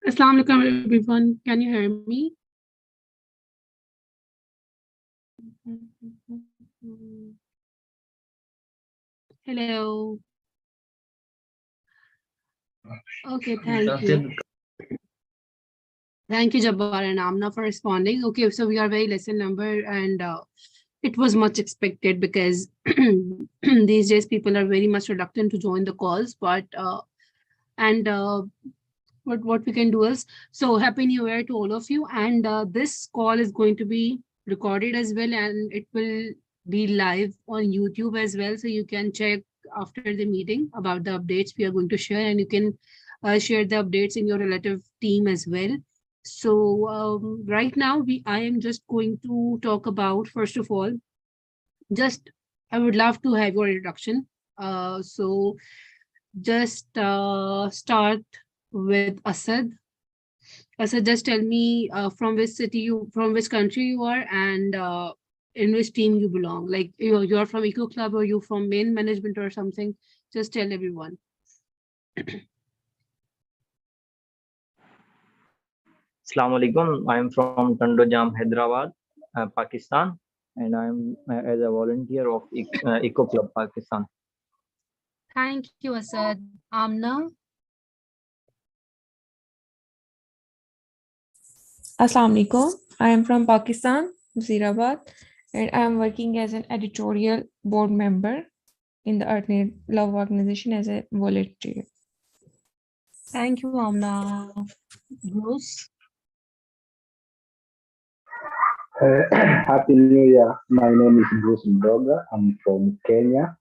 Assalamu alaikum everyone. Can you hear me? Hello. Okay, thank you. Thank you, Jabbar and Amna, for responding. Okay, so we are very less in number, and it was much expected because these days people are very much reluctant to join the calls. But and what we can do is, so happy New Year to all of you, and this call is going to be recorded as well, and it will be live on YouTube as well, so you can check after the meeting about the updates we are going to share, and you can share the updates in your relative team as well. So right now I am just going to talk about, first of all, just I would love to have your introduction. So just start with Asad. Asad, just tell me from which city you, from which country you are, and in which team you belong. Like you're from Eco Club, or you from main management or something. Just tell everyone. Assalamu alaikum. I am from Tandojam, Hyderabad, Pakistan, and I am as a volunteer of Eco Club Pakistan. Thank you, Asad. Amna. Assalamu alaikum. I am from Pakistan, Wazirabad, and I am working as an editorial board member in the Earth Need Love organization as a volunteer. Thank you, Amna. Bruce. Happy New Year. My name is Bruce Mdoga. I'm from Kenya.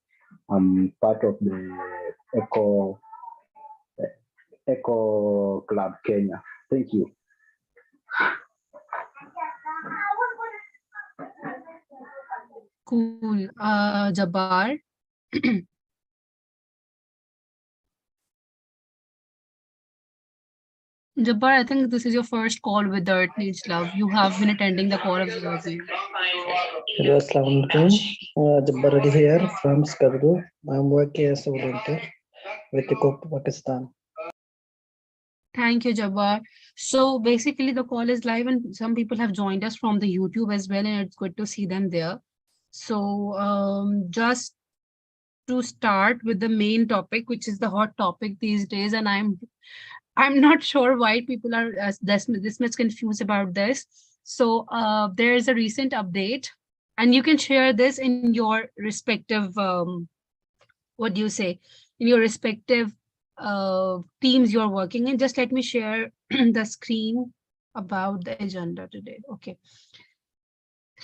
I'm part of the Eco Club Kenya. Thank you. Cool. Jabbar. Jabbar, I think this is your first call with the Earth Needs Love. You have been attending the call of the review. Hello, Assalamu alaikum. Jabbar Ali here from Skardu. I'm working as a volunteer with Eco Pakistan. Thank you, Jabbar. So basically the call is live and some people have joined us from the YouTube as well, and it's good to see them there. So just to start with the main topic, which is the hot topic these days, and I'm not sure why people are this much confused about this. So there is a recent update, and you can share this in your respective, what do you say, in your respective teams you're working in. Just let me share the screen about the agenda today. Okay.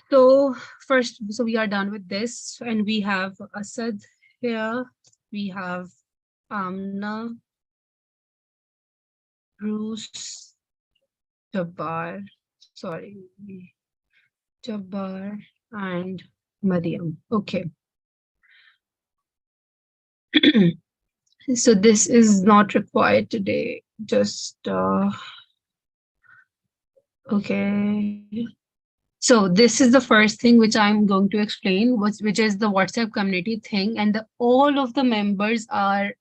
So first, so we are done with this, and we have Asad here. We have Amna, Bruce, Jabbar, sorry, Jabbar, and Mariam. Okay. So this is not required today. Just okay. So this is the first thing which I'm going to explain, which is the WhatsApp community thing, and all of the members are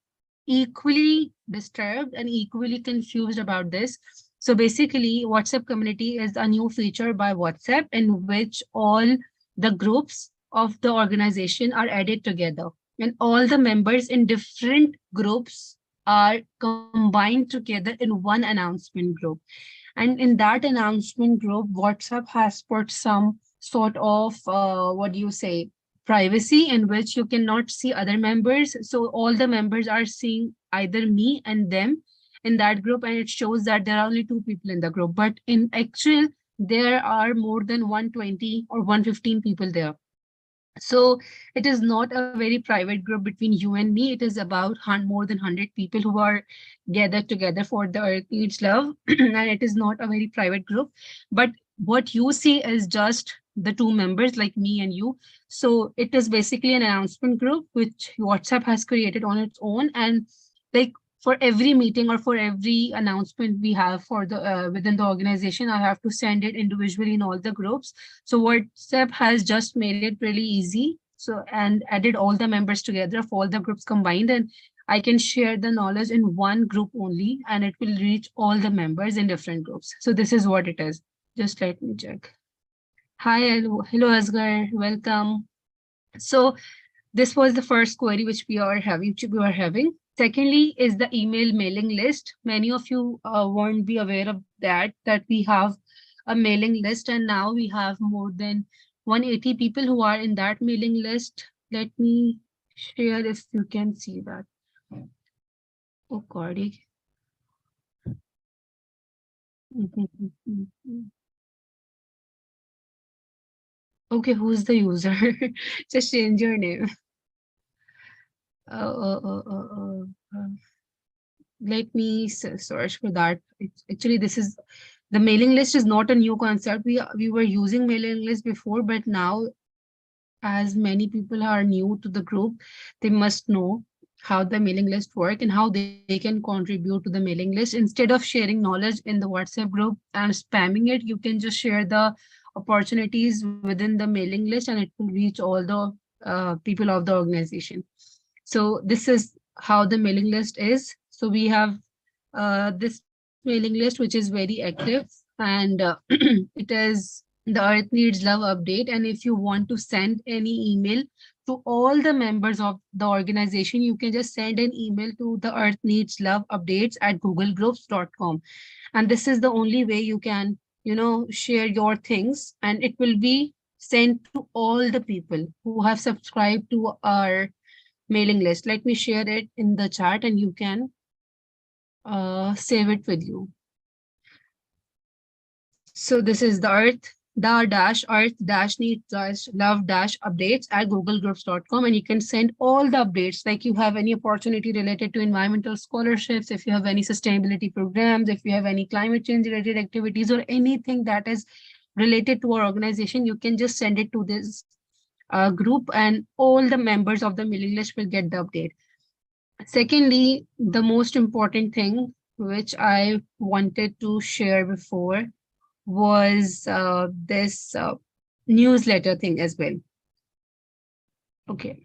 equally disturbed and equally confused about this. So basically, WhatsApp community is a new feature by WhatsApp in which all the groups of the organization are added together, and all the members in different groups are combined together in one announcement group. And in that announcement group, WhatsApp has put some sort of, what do you say, privacy, in which you cannot see other members. So all the members are seeing either me and them in that group, and it shows that there are only 2 people in the group. But in actual, there are more than 120 or 115 people there. So it is not a very private group between you and me. It is about more than 100 people who are gathered together for the Earth Needs Love. And it is not a very private group. But what you see is just the 2 members, like me and you. So it is basically an announcement group which WhatsApp has created on its own. And like for every meeting or for every announcement we have for the within the organization, I have to send it individually in all the groups. So WhatsApp has just made it really easy. So and added all the members together of all the groups combined, and I can share the knowledge in one group only, and it will reach all the members in different groups. So this is what it is. Just let me check. Hi, hello Asghar, welcome. So this was the first query which we are having. Secondly is the email mailing list. Many of you won't be aware of that we have a mailing list, and now we have more than 180 people who are in that mailing list. Let me share if you can see that. Oh, Cordy. Okay, who's the user? Just change your name. Let me search for that. Actually, this is the mailing list is not a new concept. We were using mailing list before, but now as many people are new to the group, they must know how the mailing list work and how they can contribute to the mailing list. Instead of sharing knowledge in the WhatsApp group and spamming it, you can just share the opportunities within the mailing list, and it will reach all the people of the organization. So this is how the mailing list is. So we have this mailing list, which is very active, and it is the Earth Needs Love update. And if you want to send any email to all the members of the organization, you can just send an email to the Earth Needs Love updates at googlegroups.com. And this is the only way you can, share your things, and it will be sent to all the people who have subscribed to our mailing list. Let me share it in the chat and you can save it with you. So this is the earth-need-love-updates at googlegroups.com, and you can send all the updates, like you have any opportunity related to environmental scholarships, if you have any sustainability programs, if you have any climate change related activities, or anything that is related to our organization, you can just send it to this group, and all the members of the mailing list will get the update. Secondly, the most important thing which I wanted to share before was this newsletter thing as well. Okay.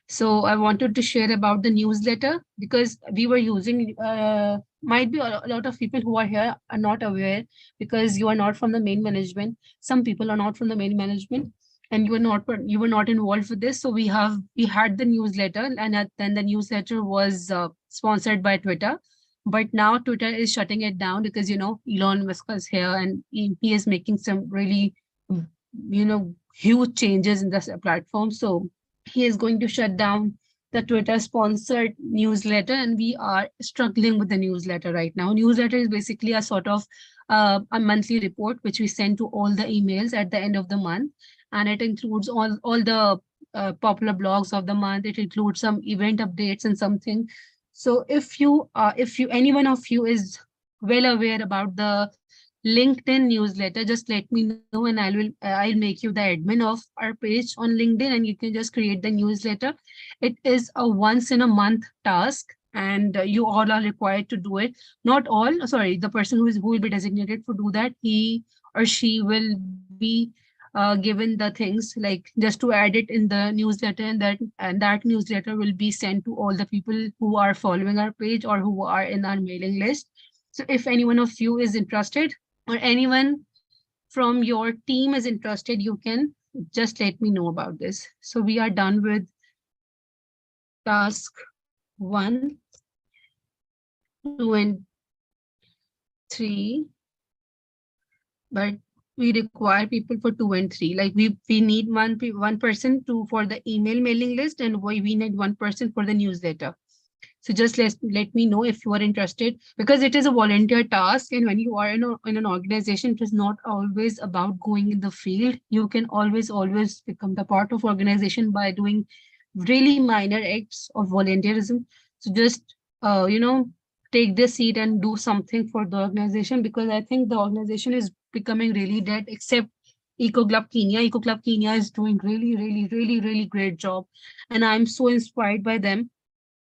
So I wanted to share about the newsletter because we were using, might be a lot of people who are here are not aware because you are not from the main management. Some people are not from the main management and you were not involved with this. So we had the newsletter, and then the newsletter was sponsored by Twitter. But now Twitter is shutting it down because, Elon Musk is here and he is making some really, huge changes in this platform. So he is going to shut down the Twitter sponsored newsletter, and we are struggling with the newsletter right now. Newsletter is basically a sort of a monthly report which we send to all the emails at the end of the month, and it includes all the popular blogs of the month. It includes some event updates and something. So if any one of you is well aware about the LinkedIn newsletter, just let me know and I'll make you the admin of our page on LinkedIn, and you can just create the newsletter. It is a once in a month task, and you all are required to do it. Not all, sorry, the person who will be designated to do that, he or she will be given the things like just to add it in the newsletter, and that newsletter will be sent to all the people who are following our page or who are in our mailing list. So if any one of you is interested, or anyone from your team is interested, you can just let me know about this. So we are done with task 1, 2, and 3, but we require people for 2 and 3. Like we need one person for the email mailing list, and we need one person for the newsletter. So just let me know if you are interested, because it is a volunteer task. And when you are in an organization, it is not always about going in the field. You can always become the part of organization by doing really minor acts of volunteerism. So just, take this seat and do something for the organization, because I think the organization is becoming really dead, except Eco Club Kenya. Eco Club Kenya is doing really great job. And I'm so inspired by them.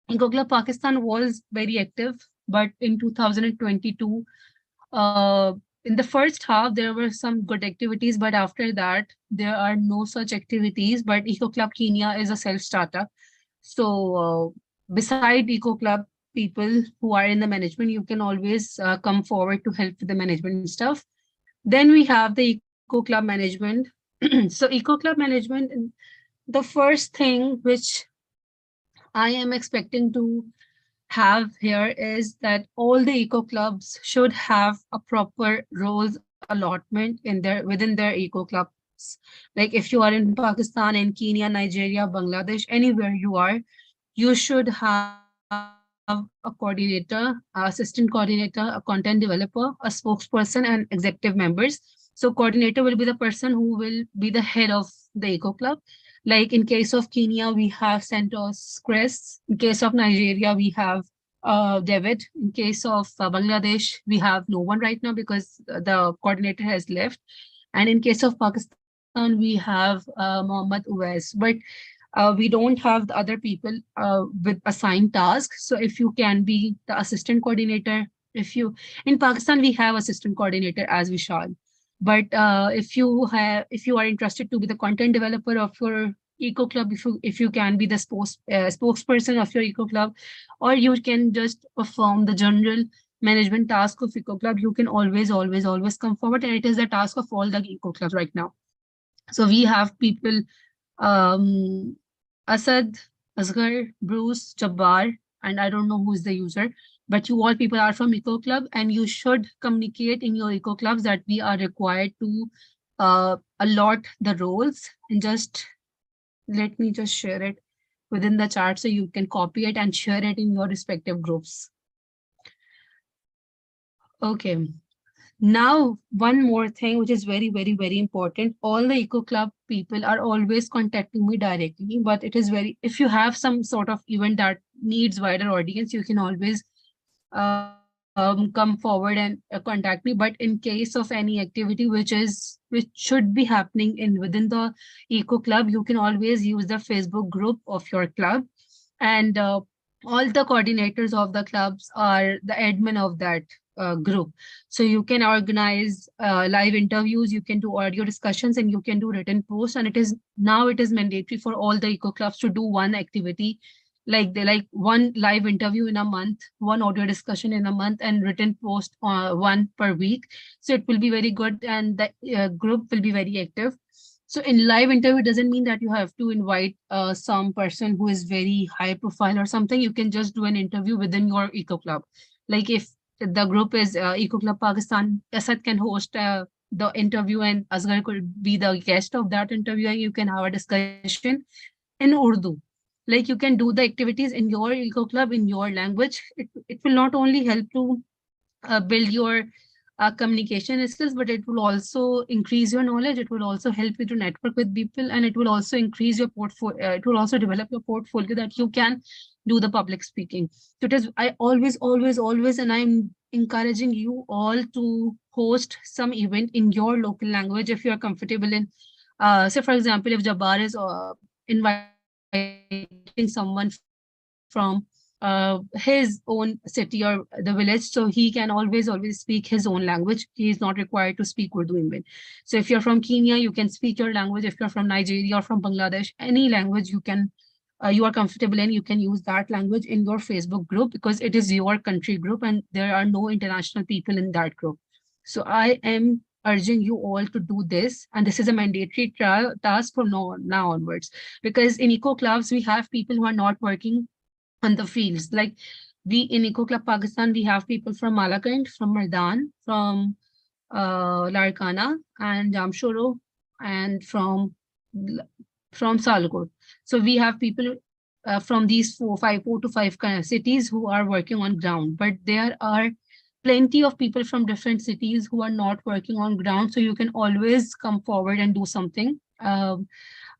Eco Club Pakistan was very active, but in 2022, in the first half, there were some good activities, but after that, there are no such activities. But Eco Club Kenya is a self-starter. So beside Eco Club people who are in the management, you can always come forward to help with the management stuff. Then we have the Eco Club management. So Eco Club management, the first thing which I am expecting to have here is that all the eco clubs should have a proper roles allotment in their within their eco clubs. Like if you are in Pakistan, in Kenya, Nigeria, Bangladesh, anywhere you are, you should have a coordinator, assistant coordinator, a content developer, a spokesperson, and executive members. So coordinator will be the person who will be the head of the eco club. Like in case of Kenya, we have Santos Crest. In case of Nigeria, we have David. In case of Bangladesh, we have no one right now because the coordinator has left. And in case of Pakistan, we have Mohammad Uwais. But we don't have the other people with assigned tasks. So if you can be the assistant coordinator, if you in Pakistan we have assistant coordinator as Vishal, but if you are interested to be the content developer of your eco club, if you can be the spokesperson of your eco club, or you can just perform the general management task of eco club, you can always come forward, and it is the task of all the eco clubs right now. So we have people um, Asad, Asghar, Bruce, Jabbar, and I don't know who is the user, but you all people are from Eco Club, and you should communicate in your Eco Clubs that we are required to allot the roles. And just let me just share it within the chart so you can copy it and share it in your respective groups. Okay. Now, one more thing, which is very important. All the Eco Club people are always contacting me directly, but it is if you have some sort of event that needs wider audience, you can always come forward and contact me. But in case of any activity which should be happening within the Eco Club, you can always use the Facebook group of your club, and all the coordinators of the clubs are the admin of that group. So you can organize live interviews, you can do audio discussions, and you can do written posts. And it is mandatory for all the eco clubs to do one activity, like one live interview in a month, one audio discussion in a month, and written post one per week. So it will be very good, and the group will be very active. So in live interview doesn't mean that you have to invite some person who is very high profile or something. You can just do an interview within your eco club. Like if the group is Eco Club Pakistan, Asad can host the interview, and Asghar could be the guest of that interview, and you can have a discussion in Urdu. Like you can do the activities in your Eco Club in your language. It will not only help to build your communication skills, but it will also increase your knowledge. It will also help you to network with people, and it will also increase your portfolio. It will also develop your portfolio that you can do the public speaking. So it is, I always, and I'm encouraging you all to host some event in your local language if you are comfortable in. So for example, if Jabbar is inviting someone from his own city or the village, so he can always speak his own language. He is not required to speak Urdu even. So if you're from Kenya, you can speak your language. If you're from Nigeria or from Bangladesh, any language you can you are comfortable in, you can use that language in your Facebook group, because it is your country group and there are no international people in that group. So I am urging you all to do this, and this is a mandatory task from now onwards, because in eco clubs we have people who are not working on the fields. Like we in Eco Club Pakistan, we have people from Malakand, from Mardan, from Larkana and Jamshoro, and from Salakot. So we have people from these 4 to 5 kind of cities who are working on ground, but there are plenty of people from different cities who are not working on ground. So you can always come forward and do something on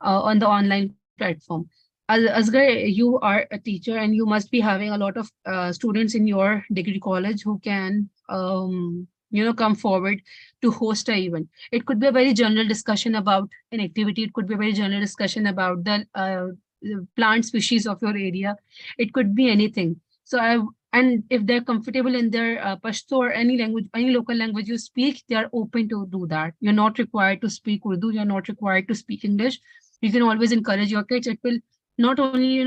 the online platform. Asghar, you are a teacher and you must be having a lot of students in your degree college who can come forward to host an event. It could be a very general discussion about an activity. It could be a very general discussion about the plant species of your area. It could be anything. So and if they're comfortable in their Pashto or any language, any local language you speak, they are open to do that. You're not required to speak Urdu. You're not required to speak English. You can always encourage your kids. It will not only,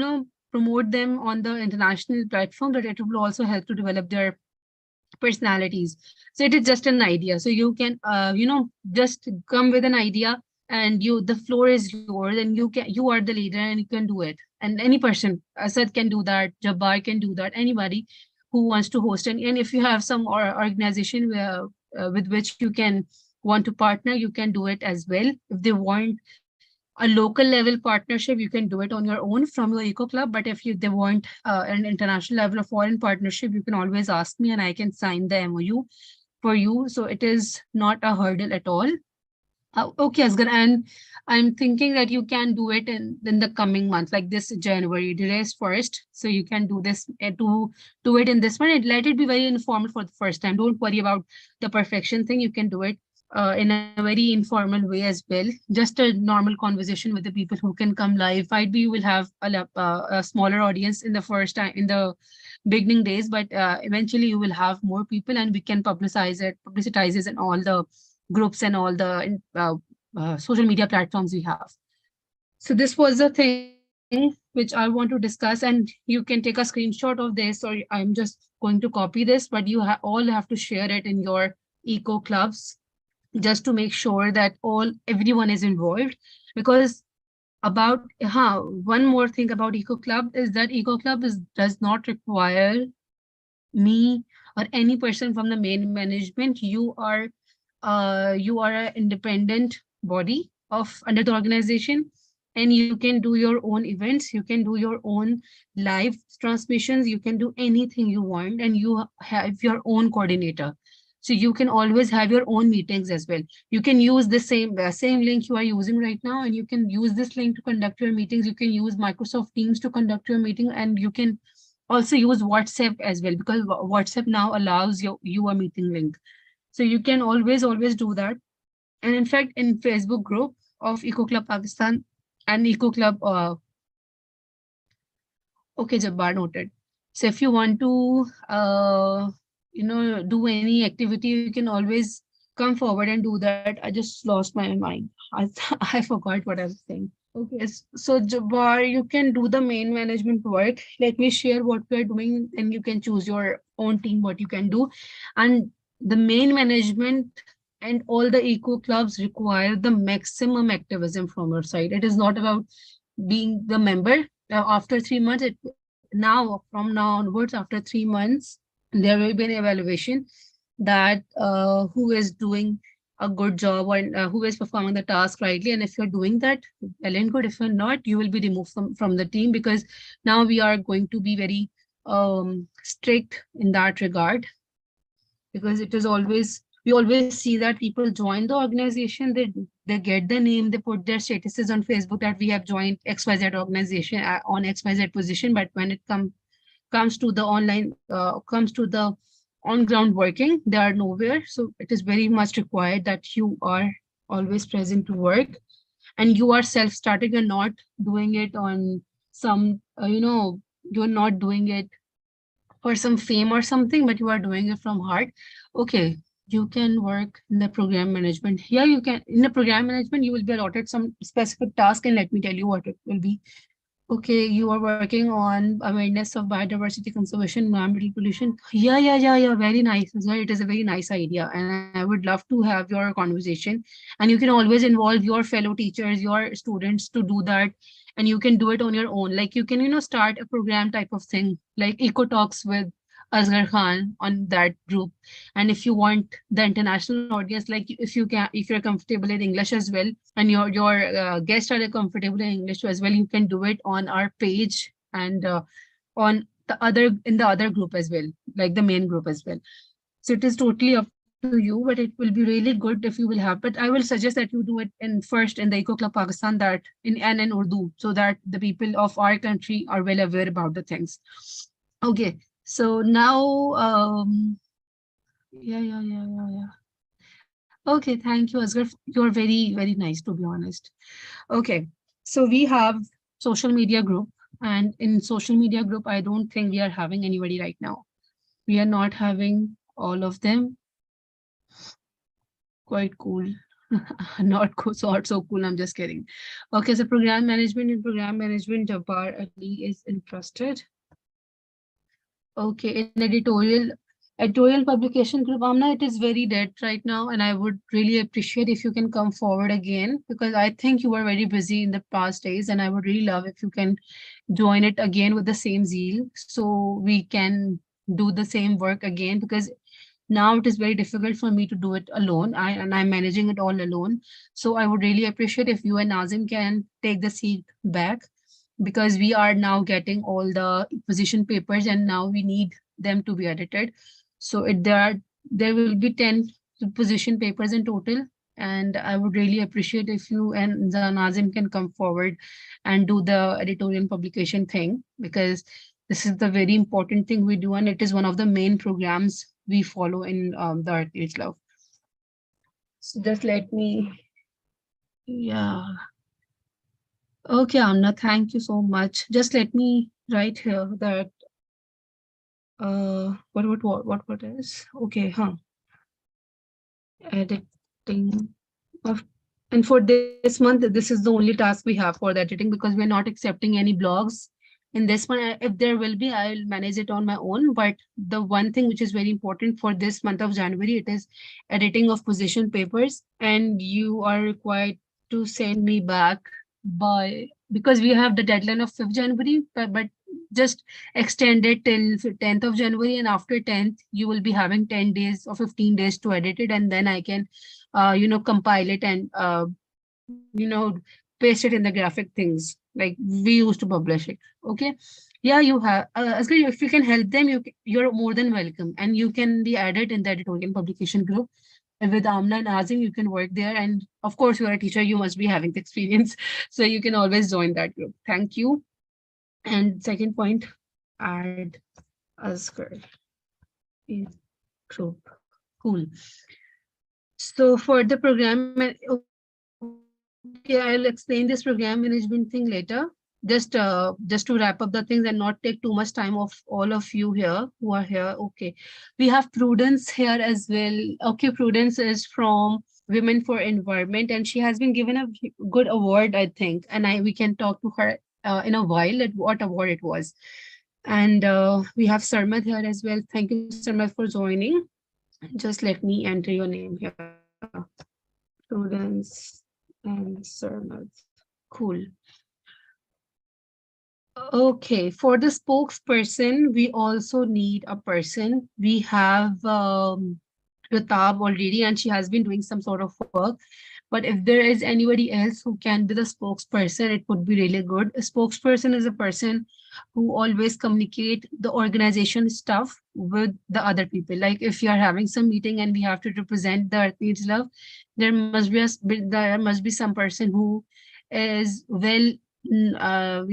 promote them on the international platform, but it will also help to develop their personalities. So it is just an idea. So you can, just come with an idea, and the floor is yours, and you are the leader, and you can do it. And any person, Asad can do that, Jabbar can do that, anybody who wants to host. And if you have some organization where, with which you can want to partner, you can do it as well. If they want a local level partnership, you can do it on your own from your eco club. But if they want an international level of foreign partnership, you can always ask me and I can sign the MOU for you. So it is not a hurdle at all. Okay, Asghar, and I'm thinking that you can do it in the coming month, like this January. Today is first, so you can do this to do it in this one. And let it be very informal for the first time. Don't worry about the perfection thing. You can do it in a very informal way as well. Just a normal conversation with the people who can come live. Might be you will have a smaller audience in the first time, in the beginning days, but eventually you will have more people, and we can publicize it in all the groups and all the social media platforms we have. So this was the thing which I want to discuss, and you can take a screenshot of this, or I'm just going to copy this, but you all have to share it in your eco clubs, just to make sure that everyone is involved. Because one more thing about eco club is that eco club does not require me or any person from the main management. You are an independent body under the organization, and you can do your own events, you can do your own live transmissions, you can do anything you want, and you have your own coordinator. So you can always have your own meetings as well. You can use the same link you are using right now, and you can use this link to conduct your meetings. You can use Microsoft Teams to conduct your meeting, and you can also use WhatsApp as well, because WhatsApp now allows you a meeting link. So you can always do that. And in fact, in Facebook group of Eco Club Pakistan and Eco Club, okay, Jabbar, noted. So if you want to, do any activity, you can always come forward and do that. I just lost my mind. I forgot what I was saying. Okay, so Jabbar, you can do the main management work. Let me share what we're doing, and you can choose your own team, what you can do. And the main management and all the eco clubs require the maximum activism from your side. It is not about being the member. After 3 months, from now onwards, after 3 months, there will be an evaluation that who is doing a good job, or who is performing the task rightly. And if you're doing that, well and good. If you're not, you will be removed from the team, because now we are going to be very strict in that regard. Because we always see that people join the organization, they get the name, they put their statuses on Facebook that we have joined XYZ organization on XYZ position. But when it comes to the online, comes to the on-ground working, they are nowhere. So it is very much required that you are always present to work, and you are self-starting and not doing it on some, you're not doing it for some fame or something, but you are doing it from heart. Okay, you can work in the program management. Here you can, in the program management, you will be allotted some specific task, and let me tell you what it will be. Okay, you are working on awareness of biodiversity conservation, environmental pollution. Yeah, very nice. It is a very nice idea, and I would love to have your conversation. And you can always involve your fellow teachers, your students to do that. And you can do it on your own. Like you can, start a program type of thing, like Eco Talks with Asghar Khan on that group. And if you want the international audience, like if you're comfortable in English as well, and your guests are comfortable in English as well, you can do it on our page and in the other group as well, like the main group as well. So it is totally up to you, but it will be really good if you will have. But I will suggest that you do it first in the Eco Club Pakistan, that in Urdu, so that the people of our country are well aware about the things. Okay. So now, yeah. Okay, thank you, Asghar. You're very, very nice, to be honest. Okay, so we have social media group, and in social media group, I don't think we are having anybody right now. We are not having all of them. Quite cool. Not so cool. I'm just kidding. Okay, so program management, Jabbar Ali is interested. Okay, in editorial publication group, Amna, it is very dead right now, and I would really appreciate if you can come forward again, because I think you were very busy in the past days, and I would really love if you can join it again with the same zeal, so we can do the same work again, because now it is very difficult for me to do it alone. I'm managing it all alone. So I would really appreciate if you and Nazim can take the seat back, because we are now getting all the position papers and now we need them to be edited. So there will be 10 position papers in total. And I would really appreciate if you and Nazim can come forward and do the editorial publication thing, because this is the very important thing we do, and it is one of the main programs we follow in the Artne's Love. So just let me, yeah. Okay, Amna, thank you so much. Just let me write here that, what is, okay, editing of, and for this month, this is the only task we have for the editing, because we're not accepting any blogs. In this one, if there will be, I'll manage it on my own. But the one thing which is very important for this month of January, it is editing of position papers. And you are required to send me back by, because we have the deadline of 5th January, but just extend it till 10th of January. And after 10th, you will be having 10 days or 15 days to edit it. And then I can, compile it and, paste it in the graphic things like we used to publish it. Okay. Yeah, you have, Asghar, if you can help them, you're more than welcome. And you can be added in the editorial publication group. And with Amna and Azim, you can work there. And of course, you are a teacher, you must be having the experience. So you can always join that group. Thank you. And second point, add Asghar in group. Cool. So for the program, okay, I'll explain this program management thing later. Just to wrap up the things and not take too much time of all of you here who are here. Okay, we have Prudence here as well. Okay, Prudence is from Women for Environment, and she has been given a good award, I think. And we can talk to her in a while at what award it was. And we have Sarmad here as well. Thank you, Sarmad, for joining. Just let me enter your name here. Prudence and Sarmad. Cool. Okay, for the spokesperson, we also need a person. We have Ritab already, and she has been doing some sort of work. But if there is anybody else who can be the spokesperson, it would be really good. A spokesperson is a person who always communicate the organization stuff with the other people. Like if you are having some meeting and we have to represent the Artne's Love, there must be some person who is well, what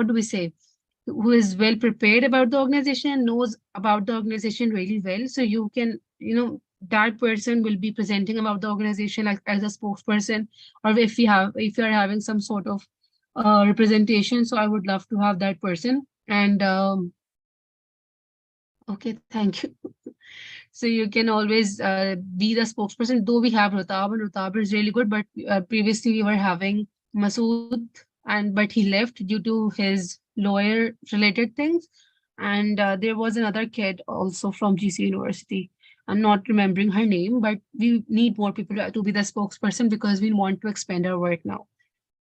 do we say? Who is well prepared about the organization, knows about the organization really well. So you can, that person will be presenting about the organization like as a spokesperson, or if you are having some sort of representation. So I would love to have that person. And okay, thank you. So you can always be the spokesperson, though we have Rutab, and Rutab is really good, but previously we were having Masood, but he left due to his lawyer related things. And there was another kid also from GC University. I'm not remembering her name, but we need more people to be the spokesperson because we want to expand our work now.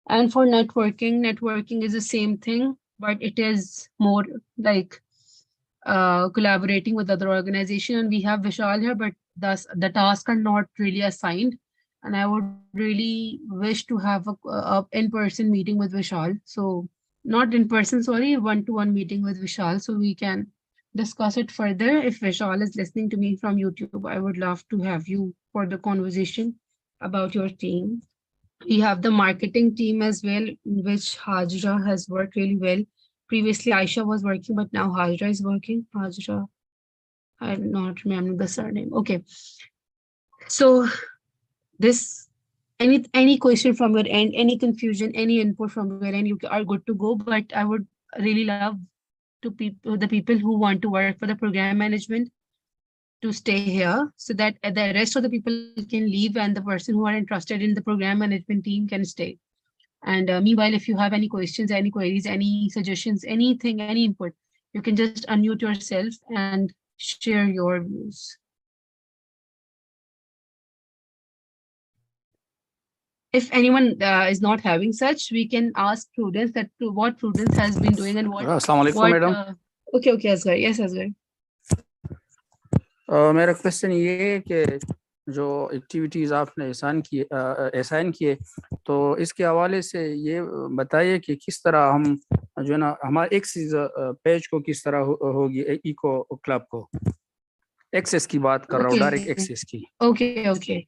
And for networking is the same thing, but it is more like collaborating with other organizations. And we have Vishal here, but thus the tasks are not really assigned. And I would really wish to have a in-person meeting with Vishal. So not in person, sorry, one-to-one meeting with Vishal, so we can discuss it further. If Vishal is listening to me from YouTube, I would love to have you for the conversation about your team. We have the marketing team as well, in which Hajra has worked really well. Previously, Aisha was working, but now Hajra is working. Hajra, I'm not remembering the surname. Okay. So this, any question from your end, any confusion, any input from your end, you are good to go. But I would really love the people who want to work for the program management. to stay here so that the rest of the people can leave and the person who are interested in the program management team can stay. And meanwhile, if you have any questions, any queries, any suggestions, anything, any input, you can just unmute yourself and share your views. If anyone is not having such, we can ask Prudence that what Prudence has been doing and what. Assalamu alaikum, what madam. Okay, Asghar. Yes, Asghar. मेरा question ये है कि जो activities आपने assign किए तो इसके हवाले से ये बताइए कि किस तरह हम जो है ना हमारे एक्सेस पेज को किस तरह होगी इको क्लब को एक्सेस की बात कर रहा हूँ, डायरेक्ट एक्सेस की.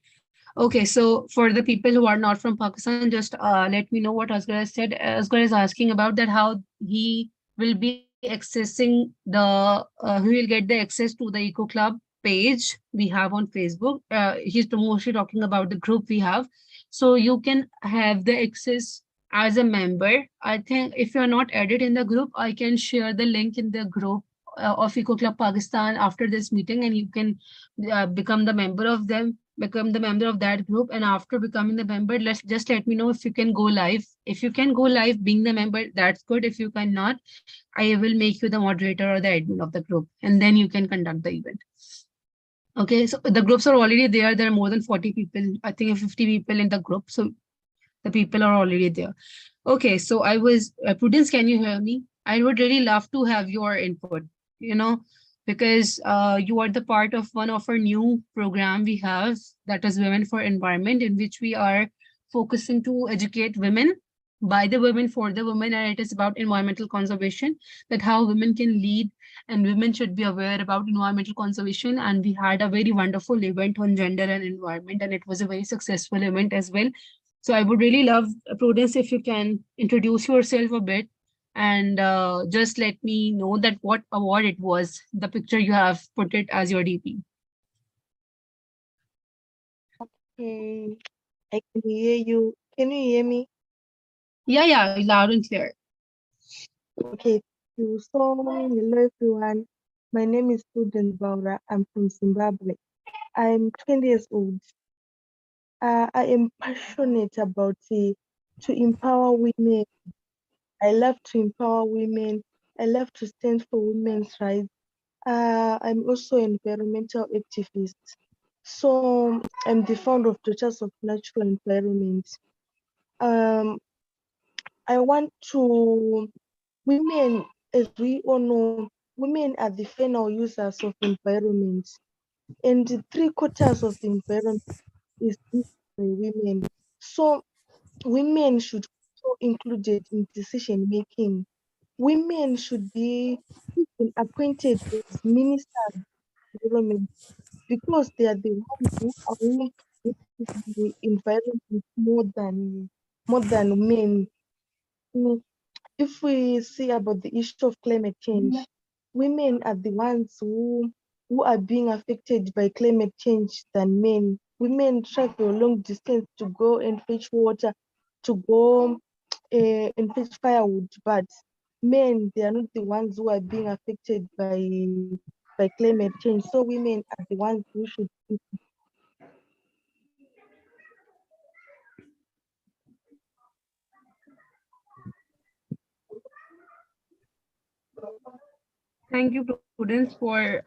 Okay, so for the people who are not from Pakistan, just let me know what Asghar has said. Asghar is asking about that how he will be accessing he will get the access to the Eco Club page we have on Facebook. He's mostly talking about the group we have. So you can have the access as a member. I think if you're not added in the group, I can share the link in the group of Eco Club Pakistan after this meeting, and you can become the member of that group. And after becoming the member, just let me know if you can go live. If you can go live being the member, that's good. If you cannot, I will make you the moderator or the admin of the group, and then you can conduct the event. Okay, so the groups are already there. There are more than 40 people, I think 50 people in the group. So the people are already there. Okay, so Prudence, can you hear me? I would really love to have your input, because you are the part of one of our new program we have, that is Women for Environment, in which we are focusing to educate women by the women for the women, and it is about environmental conservation, that how women can lead and women should be aware about environmental conservation. And we had a very wonderful event on gender and environment, and it was a very successful event as well. So I would really love, Prudence, if you can introduce yourself a bit and just let me know that what award it was, the picture you have put it as your DP. Okay, I can hear you. Can you hear me? Yeah, loud and clear. Okay, thank you. So, hello everyone. My name is Prudence Baura. I'm from Zimbabwe. I'm 20 years old. I am passionate about to empower women. I love to empower women. I love to stand for women's rights. I'm also an environmental activist. So I'm the founder of Daughters of Natural Environment. I want to, women, as we all know, women are the final users of environment, and 3/4 of the environment is used by women. So women should also included in decision making. Women should be appointed as ministers of environment, because they are the ones who are willing to the environment more than men. If we see about the issue of climate change, women are the ones who are being affected by climate change than men. Women travel long distance to go and fetch water, to go and fetch firewood, but men, they are not the ones who are being affected by climate change. So women are the ones who should. Thank you, Prudence, for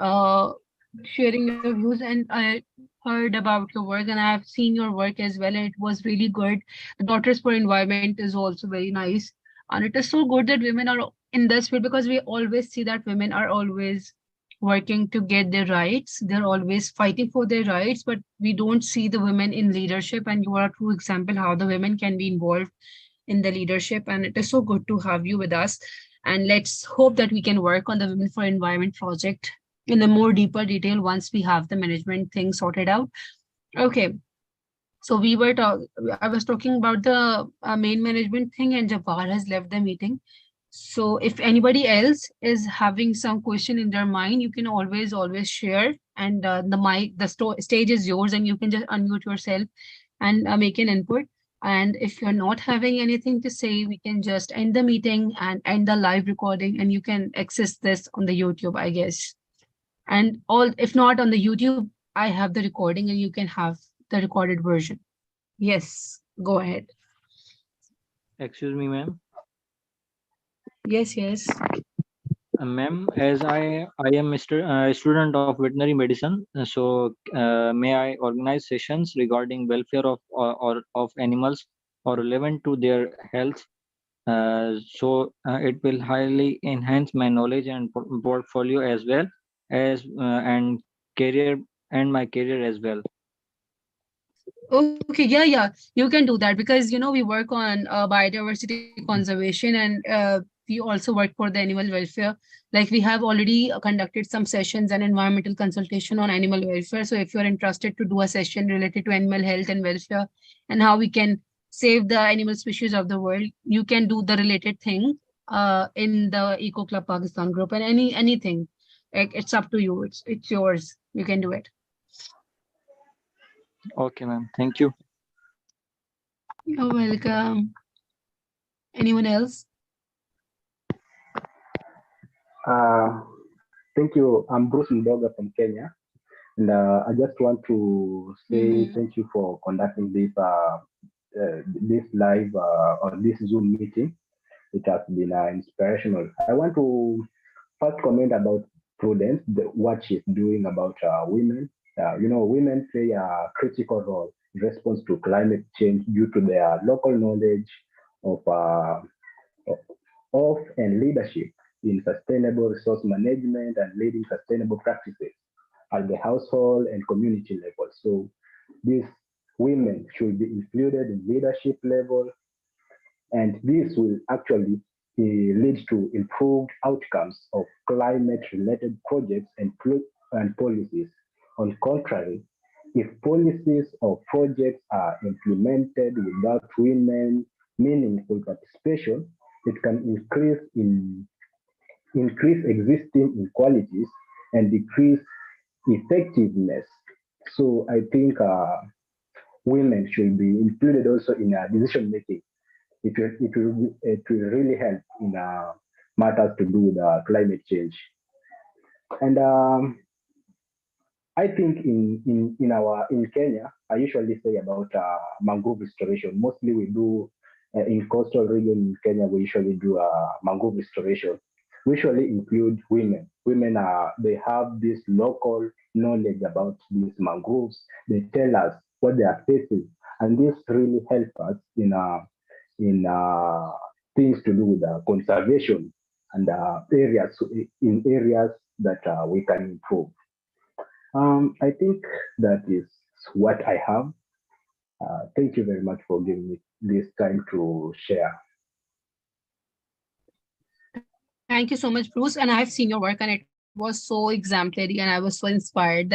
sharing your views. And I heard about your work, and I have seen your work as well. And it was really good. The Daughters for Environment is also very nice. And it is so good that women are in this field, because we always see that women are always working to get their rights. They're always fighting for their rights, but we don't see the women in leadership. And you are a true example how the women can be involved in the leadership. And it is so good to have you with us. And let's hope that we can work on the Women for Environment project in a more deeper detail once we have the management thing sorted out. Okay. So I was talking about the main management thing, and Jabbar has left the meeting. So if anybody else is having some question in their mind, you can always share, and the stage is yours, and you can just unmute yourself and make an input. And if you're not having anything to say, we can just end the meeting and end the live recording, and you can access this on the YouTube, I guess. And all, if not on the YouTube, I have the recording and you can have the recorded version. Yes, go ahead. Excuse me, ma'am. Yes, yes. Ma'am, as I am a student of veterinary medicine, may I organize sessions regarding welfare or of animals or relevant to their health? It will highly enhance my knowledge and portfolio as well as and career and my career as well. Okay, yeah, you can do that because we work on biodiversity conservation, and we also work for the animal welfare. Like we have already conducted some sessions and environmental consultation on animal welfare. So if you're interested to do a session related to animal health and welfare and how we can save the animal species of the world, you can do the related thing in the Eco Club Pakistan group, and anything. Like, it's up to you. It's yours. You can do it. Okay, ma'am. Thank you. You're welcome. Anyone else? Thank you. I'm Bruce Mdoga from Kenya, and I just want to say thank you for conducting this live or this Zoom meeting. It has been inspirational. I want to first comment about Prudence, what she's doing about women. Women play a critical role in response to climate change due to their local knowledge of and leadership in sustainable resource management and leading sustainable practices at the household and community level. So these women should be included in leadership level, and this will actually lead to improved outcomes of climate-related projects and policies. On contrary, if policies or projects are implemented without women meaningful participation, it can increase existing inequalities and decrease effectiveness. So I think women should be included also in decision making. It will really help in matters to do with climate change. And I think in Kenya, I usually say about mangrove restoration. Mostly we do in coastal region in Kenya, we usually do mangrove restoration. We usually include women. Women they have this local knowledge about these mangroves. They tell us what they are facing, and this really helps us in things to do with conservation and areas that we can improve. I think that is what I have. Thank you very much for giving me this time to share. Thank you so much, Bruce. And I've seen your work, and it was so exemplary, and I was so inspired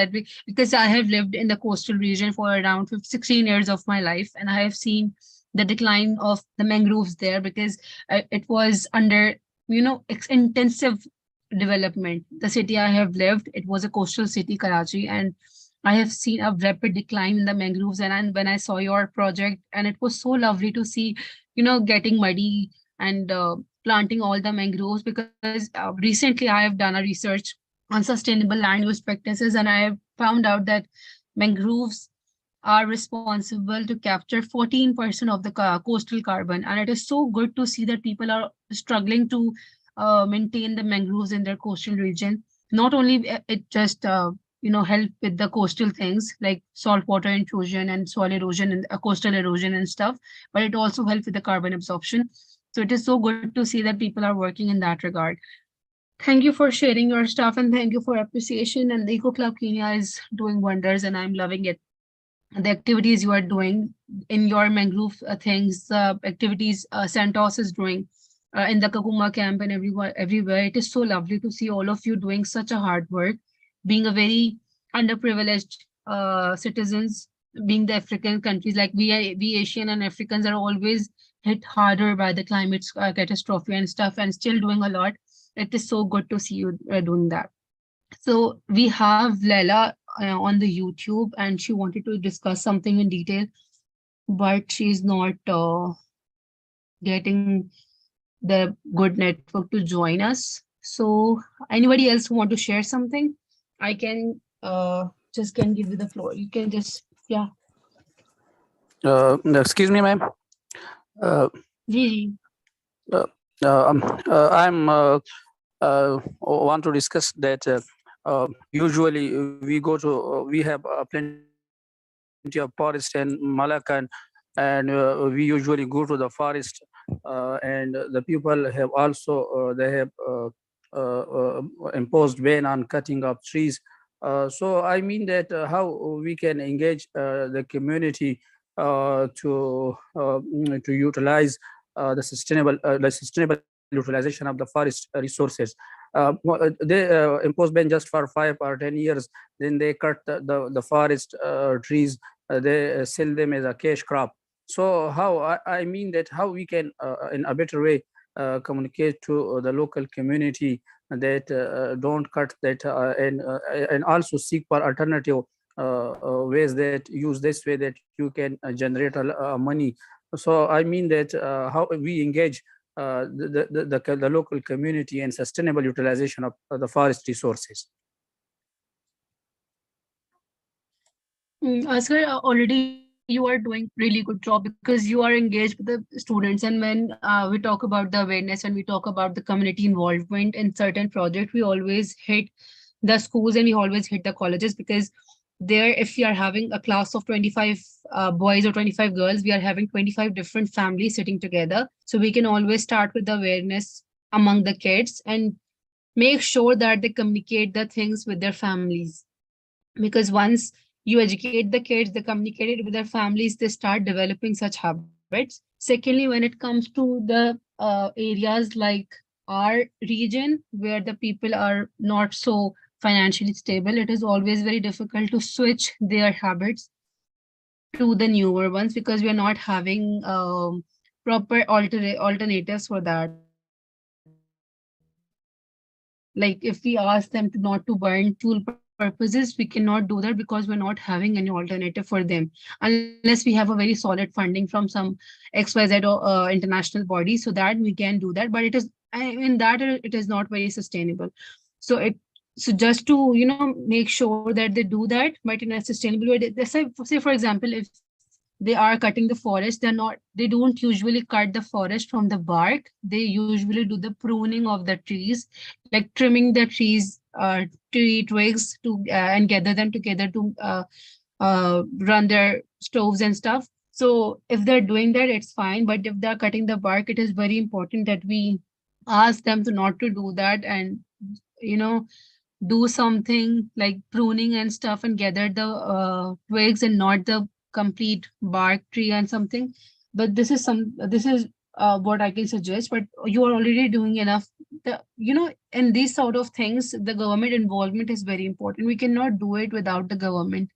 because I have lived in the coastal region for around 16 years of my life, and I have seen the decline of the mangroves there because it was under intensive development. The city I have lived, it was a coastal city, Karachi, and I have seen a rapid decline in the mangroves. And when I saw your project, and it was so lovely to see, getting muddy and planting all the mangroves, because recently I have done a research on sustainable land use practices, and I have found out that mangroves are responsible to capture 14% of the coastal carbon. And it is so good to see that people are struggling to maintain the mangroves in their coastal region. Not only it just help with the coastal things like saltwater intrusion and soil erosion and coastal erosion and stuff, but it also helps with the carbon absorption. So it is so good to see that people are working in that regard. Thank you for sharing your stuff, and thank you for appreciation. And the Eco Club Kenya is doing wonders, and I'm loving it. The activities you are doing in your mangrove things, activities Santos is doing in the Kakuma camp and everywhere. It is so lovely to see all of you doing such a hard work, being a very underprivileged citizens, being the African countries, like we Asian and Africans are always hit harder by the climate catastrophe and stuff, and still doing a lot. It is so good to see you doing that. So we have Lela on the YouTube, and she wanted to discuss something in detail, but she's not getting the good network to join us. So anybody else who want to share something? I can just can give you the floor. You can just, yeah. Excuse me, ma'am. Gigi. I'm want to discuss that usually we go to we have plenty of forest in Malacan, and we usually go to the forest, and the people have also they have imposed ban on cutting of trees. So I mean that how we can engage the community to utilize the sustainable utilization of the forest resources. They impose ban just for 5 or 10 years, then they cut the forest trees, they sell them as a cash crop. So how I mean that how we can in a better way communicate to the local community that don't cut that, and also seek for alternative ways that use this way that you can generate money. So I mean that how we engage the local community and sustainable utilization of the forest resources. Asghar, already you are doing really good job because you are engaged with the students. And when we talk about the awareness and we talk about the community involvement in certain projects, we always hit the schools and we always hit the colleges, because there, if we are having a class of 25 boys or 25 girls, we are having 25 different families sitting together. So we can always start with the awareness among the kids and make sure that they communicate the things with their families. Because once you educate the kids, they communicate it with their families, they start developing such habits. Secondly, when it comes to the areas like our region where the people are not so financially stable, it is always very difficult to switch their habits to the newer ones, because we are not having proper alternatives for that. Like if we ask them to not to burn tool purposes, we cannot do that because we're not having any alternative for them, unless we have a very solid funding from some XYZ international body, so that we can do that. But it is, I mean, that it is not very sustainable. So it, so just to, you know, make sure that they do that, but in a sustainable way. They say for example, if they are cutting the forest, they don't usually cut the forest from the bark. They usually do the pruning of the trees, like trimming the tree twigs to and gather them together to run their stoves and stuff. So if they're doing that, it's fine. But if they're cutting the bark, it is very important that we ask them to not to do that, and, you know, do something like pruning and stuff and gather the twigs and not the complete bark tree and something. But this is what I can suggest, but you are already doing enough. You know, in these sort of things, the government involvement is very important. We cannot do it without the government.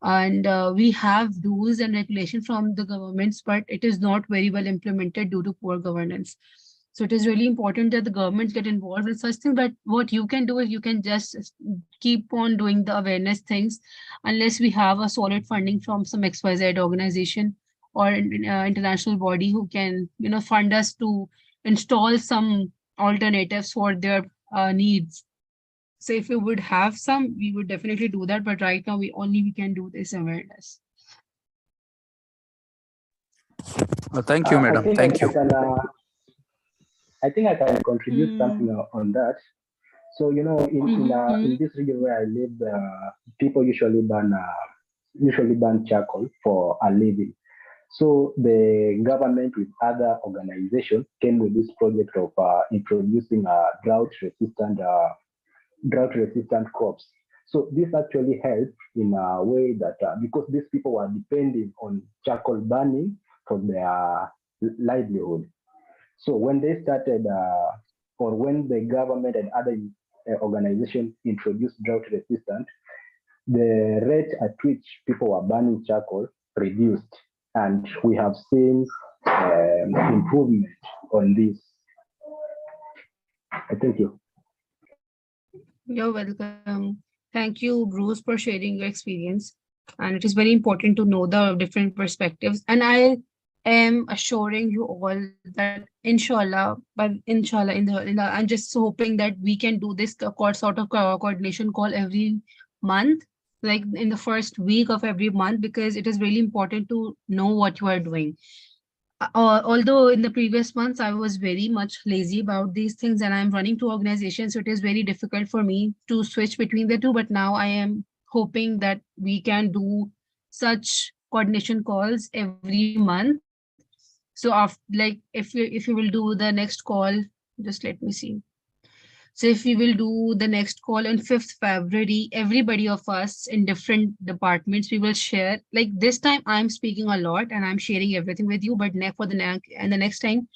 And we have rules and regulations from the governments, but it is not very well implemented due to poor governance. So it is really important that the governments get involved in such things. But what you can do is you can just keep on doing the awareness things, unless we have a solid funding from some XYZ organization or international body who can, you know, fund us to install some alternatives for their needs. So if we would have some, we would definitely do that. But right now, we can do this awareness. Thank you, madam. Thank you. I think I can contribute something on that. So, you know, in this region where I live, people usually burn charcoal for a living. So the government with other organizations came with this project of introducing drought-resistant crops. So this actually helped in a way that because these people were depending on charcoal burning for their livelihood. So when they started, or when the government and other organizations introduced drought resistant, the rate at which people were burning charcoal reduced. And we have seen improvement on this. Thank you. You're welcome. Thank you, Bruce, for sharing your experience. And it is very important to know the different perspectives. And I am assuring you all that inshallah, but inshallah, I'm just hoping that we can do this sort of coordination call every month, like in the first week of every month, because it is really important to know what you are doing. Although in the previous months I was very much lazy about these things and I'm running two organizations, so it is very difficult for me to switch between the two. But now I am hoping that we can do such coordination calls every month. So after, like, if you will do the next call, just let me see. So if we will do the next call on 5th February, everybody of us in different departments, we will share. Like this time, I'm speaking a lot and I'm sharing everything with you. But for the next and the next time,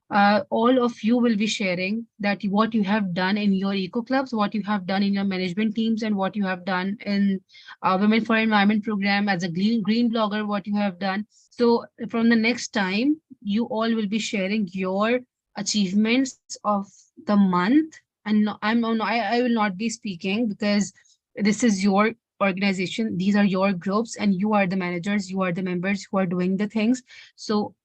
all of you will be sharing that what you have done in your eco clubs, what you have done in your management teams, and what you have done in Women for Environment program as a green blogger, what you have done. So from the next time, you all will be sharing your achievements of the month. And I will not be speaking because this is your organization. These are your groups, and you are the managers, you are the members who are doing the things. So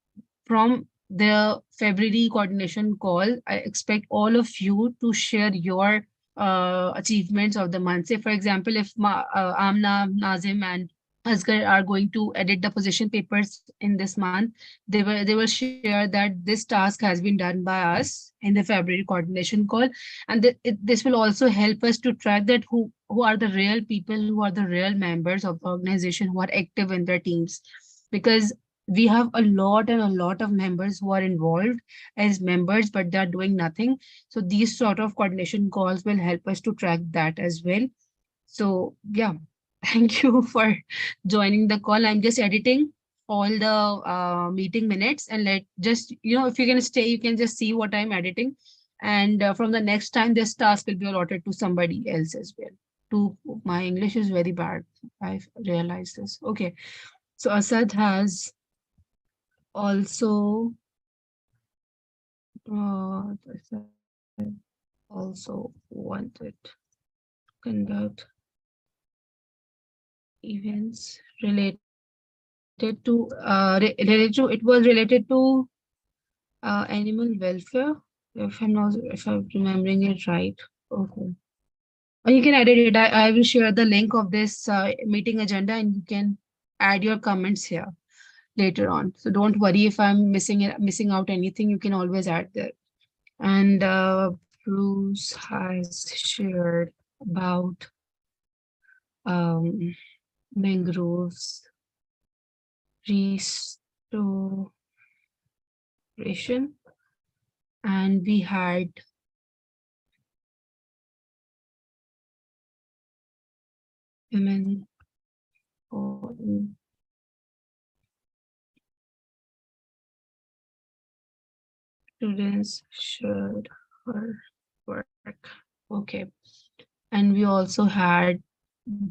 from the February coordination call, I expect all of you to share your achievements of the month. Say, for example, if Amna, Nazim, and Asghar are going to edit the position papers in this month, they will share that this task has been done by us in the February coordination call, and this will also help us to track that who are the real people, who are the real members of the organization, who are active in their teams, because we have a lot and a lot of members who are involved as members, but they're doing nothing. So these sort of coordination calls will help us to track that as well. So yeah, thank you for joining the call. I'm just editing all the meeting minutes, and let just, if you can stay, you can just see what I'm editing. And from the next time, this task will be allotted to somebody else as well. To my English is very bad. I've realized this. Okay. So Asad has also also wanted to conduct events related to it was related to animal welfare, if I'm remembering it right. Okay. Or you can edit it. I will share the link of this meeting agenda, and you can add your comments here later on. So don't worry if I'm missing out anything. You can always add there. And Bruce has shared about mangroves restoration, and we had women for students should her work. Okay. And we also had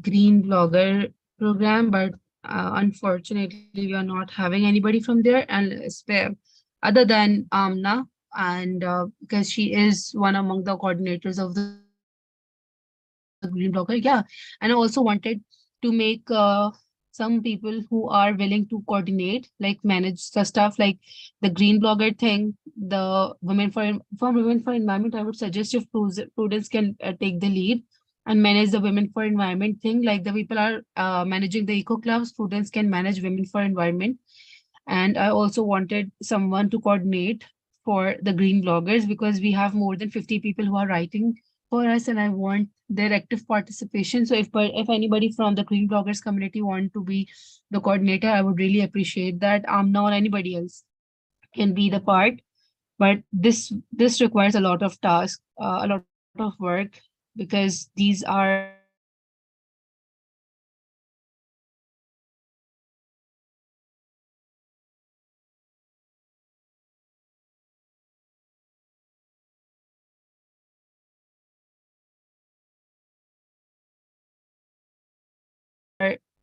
green blogger program, but unfortunately we are not having anybody from there, and other than Amna, and because she is one among the coordinators of the green blogger. Yeah. And I also wanted to make some people who are willing to coordinate, like manage the stuff like the green blogger thing, the women for environment. I would suggest if Prudence can take the lead and manage the women for environment thing, like the people are managing the eco clubs, Prudence can manage women for environment. And I also wanted someone to coordinate for the green bloggers, because we have more than 50 people who are writing for us, and I want their active participation. So if anybody from the green bloggers community want to be the coordinator, I would really appreciate that. Not anybody else can be the part, but this requires a lot of task, a lot of work, because these are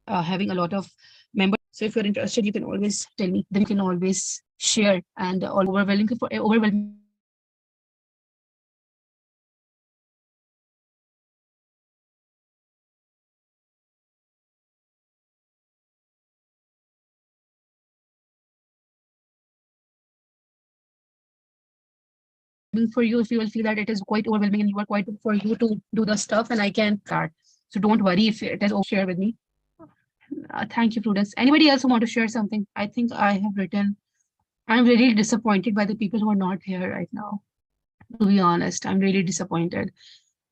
having a lot of members. So if you're interested, you can always tell me. Then you can always share, and all overwhelming for everybody. So thank you so much for for you if you will feel that it is quite overwhelming and you are quite for you to do the stuff, and I can start. So don't worry if it is share with me. Thank you, Prudence. Anybody else who want to share something? I think I have written. I'm really disappointed by the people who are not here right now. To be honest, I'm really disappointed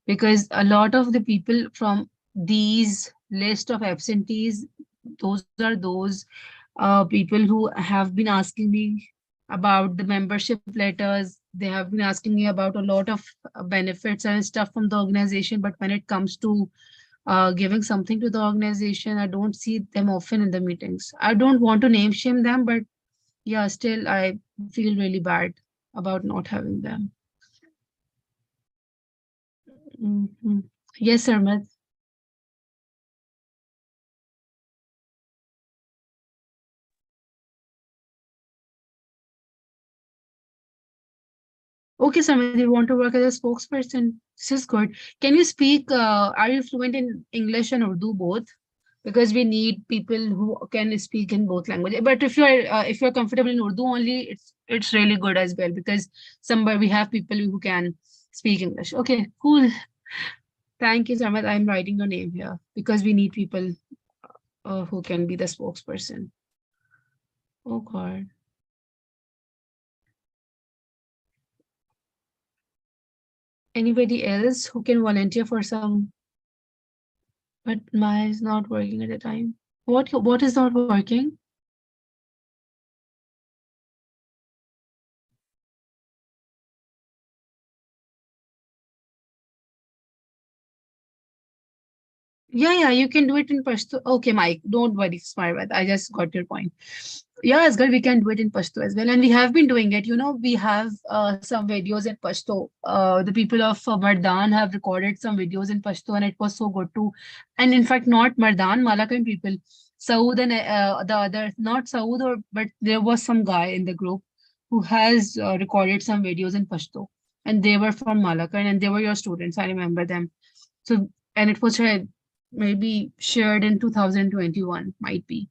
because a lot of the people from these list of absentees, those are those people who have been asking me about the membership letters. They have been asking me about a lot of benefits and stuff from the organization. But when it comes to giving something to the organization, I don't see them often in the meetings. I don't want to name shame them, but yeah, still I feel really bad about not having them. Mhm. Yes, Armad. Okay, Samit, you want to work as a spokesperson? This is good. Can you speak, are you fluent in English and Urdu both? Because we need people who can speak in both languages. But if you're comfortable in Urdu only, it's really good as well, because somebody we have people who can speak English. Okay, cool. Thank you, Samit. I'm writing your name here because we need people who can be the spokesperson. Oh God. Anybody else who can volunteer for some? But Maya is not working at the time. What is not working? Yeah, you can do it in Pashto. Okay, Mike, don't worry, smart. I just got your point. Yeah, as well, we can do it in Pashto as well. And we have been doing it. You know, we have some videos in Pashto. The people of Mardan have recorded some videos in Pashto, and it was so good too. And in fact, not Mardan, Malakand people, Saud and the other, not Saud, but there was some guy in the group who has recorded some videos in Pashto. And they were from Malakand and they were your students. I remember them. So, and it was maybe shared in 2021, might be.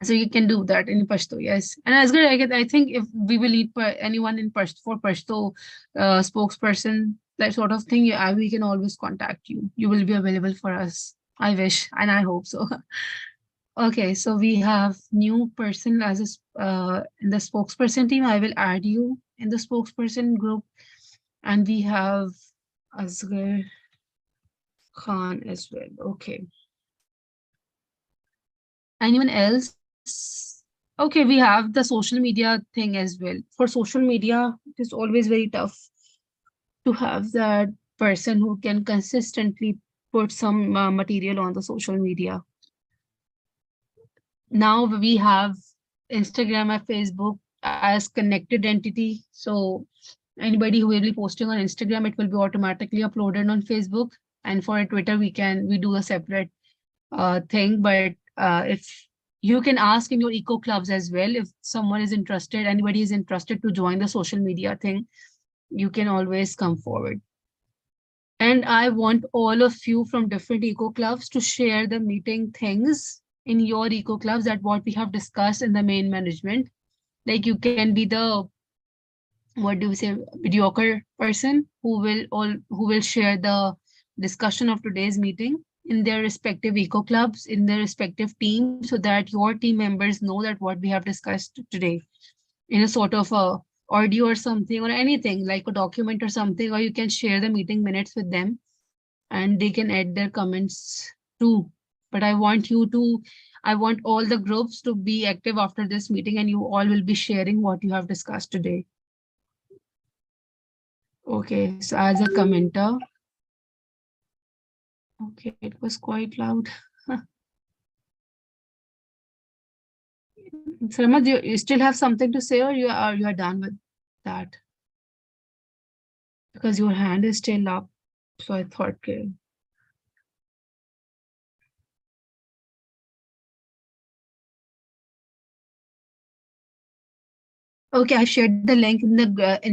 So you can do that in Pashto, yes. And as good, I think if we will need anyone in Pashto for Pashto spokesperson, that sort of thing, yeah, we can always contact you. You will be available for us. I wish, and I hope so. Okay, so we have new person as in the spokesperson team. I will add you in the spokesperson group, and we have Asghar Khan as well. Okay. Anyone else? Okay, we have the social media thing as well. For social media, it is always very tough to have that person who can consistently put some material on the social media. Now we have Instagram and Facebook as connected entity. So anybody who will be posting on Instagram, it will be automatically uploaded on Facebook. And for Twitter, we do a separate thing. But if you can ask in your eco clubs as well, if someone is interested, anybody is interested to join the social media thing, you can always come forward. And I want all of you from different eco clubs to share the meeting things in your eco clubs that what we have discussed in the main management. Like you can be the, what do we say, mediocre person who will share the discussion of today's meeting in their respective eco clubs, in their respective teams, so that your team members know that what we have discussed today in a sort of a audio or something, or anything like a document or something, or you can share the meeting minutes with them and they can add their comments too. But I want all the groups to be active after this meeting, and you all will be sharing what you have discussed today. Okay, so as a commenter. Okay, it was quite loud. Sarma, do you still have something to say, or you are done with that? Because your hand is still up, so I thought, okay. Okay, I shared the link in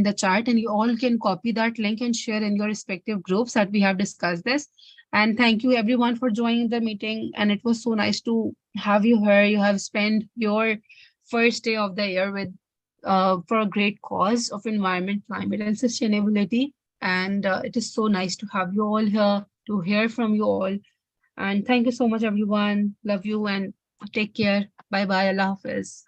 the chat, and you all can copy that link and share in your respective groups that we have discussed this. And thank you everyone for joining the meeting. And it was so nice to have you here. You have spent your first day of the year with for a great cause of environment, climate, and sustainability. And it is so nice to have you all here, to hear from you all. And thank you so much, everyone. Love you and take care. Bye bye. Allah Hafiz.